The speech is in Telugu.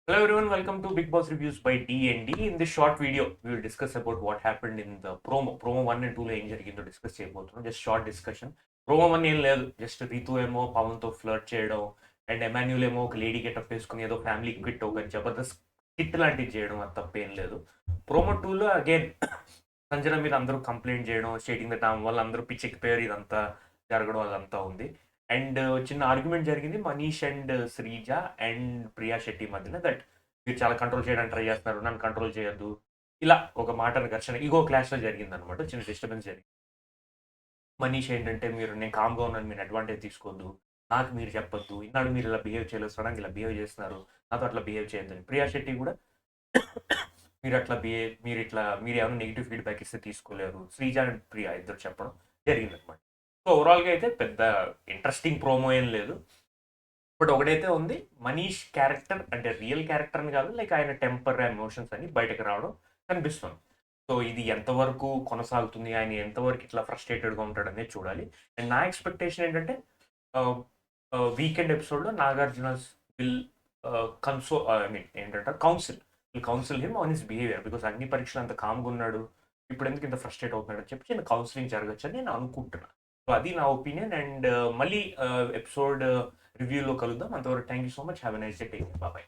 Hello everyone, welcome to Big Boss Reviews by D&D. In this short video, we will discuss about what happened in the promo 1 and 2 లో ఏం జరిగిందో డిస్కస్ చేయబోతున్నాం. Just short discussion. ప్రోమో 1 ఏం లేదు, జస్ట్ రీతు ఏమో పవన్తో ఫ్లర్ట్ చేయడం అండ్ ఎమాన్యుల్ ఏమో ఒక లేడీ గెటప్ వేసుకుని ఏదో ఫ్యామిలీ క్విట్ ఒక జబర్దస్త్ కిట్ లాంటివి చేయడం, అది తప్పేం లేదు. ప్రోమో 2లో అగైన్ సంజన మీద అందరూ కంప్లైంట్ చేయడం, స్టేటింగ్ ద టామ్ వల్ల అందరూ పిచ్చెక్కిపోయారు, ఇదంతా జరగడం అదంతా ఉంది. అండ్ చిన్న ఆర్గ్యుమెంట్ జరిగింది మనీష్ అండ్ శ్రీజ అండ్ ప్రియా శెట్టి మధ్యన, దట్ మీరు చాలా కంట్రోల్ చేయడానికి ట్రై చేస్తున్నారు, నన్ను కంట్రోల్ చేయొద్దు, ఇలా ఒక మాట ఘర్షణ ఈగో క్లాష్లో జరిగింది అనమాట. చిన్న డిస్టర్బెన్స్ జరిగింది. మనీష్ ఏంటంటే నేను కామ్గా ఉన్నాను, మీరు అడ్వాంటేజ్ తీసుకోవద్దు, నాకు మీరు చెప్పొద్దు, ఇన్నాడు మీరు ఇలా బిహేవ్ చేయలేదు, సడన్గా ఇలా బిహేవ్ చేస్తున్నారు, నాతో అట్లా బిహేవ్ చేయొద్దని. ప్రియా శెట్టి కూడా మీరు ఏమైనా నెగిటివ్ ఫీడ్బ్యాక్ ఇస్తే తీసుకోలేరు, శ్రీజ అండ్ ప్రియా ఇద్దరు చెప్పడం జరిగింది అనమాట. సో ఓవరాల్గా అయితే పెద్ద ఇంట్రెస్టింగ్ ప్రోమో ఏం లేదు. బట్ ఒకటైతే ఉంది, మనీష్ క్యారెక్టర్ అంటే రియల్ క్యారెక్టర్ అని కాదు, లైక్ ఆయన టెంపర్ ఎమోషన్స్ అని బయటకు రావడం కనిపిస్తుంది. సో ఇది ఎంతవరకు కొనసాగుతుంది, ఆయన ఎంతవరకు ఇట్లా ఫ్రస్ట్రేటెడ్గా ఉంటాడు అనేది చూడాలి. అండ్ నా ఎక్స్పెక్టేషన్ ఏంటంటే వీకెండ్ ఎపిసోడ్లో నాగార్జున విల్ ఏంటంటే council him on his behaviour, because అన్ని పరీక్షలు అంత కామ్గా ఉన్నాడు, ఇప్పుడు ఎందుకు ఇంత ఫ్రస్ట్రేట్ అవుతున్నాడు అని చెప్పి నేను కౌన్సిలింగ్ జరగచ్చు అని నేను అనుకుంటున్నాను. సో అది నా ఒపీనియన్. అండ్ మళ్ళీ ఎపిసోడ్ రివ్యూలో కలుద్దాం. అంతవరకు thank you so much. Have a nice day. Take care. Bye.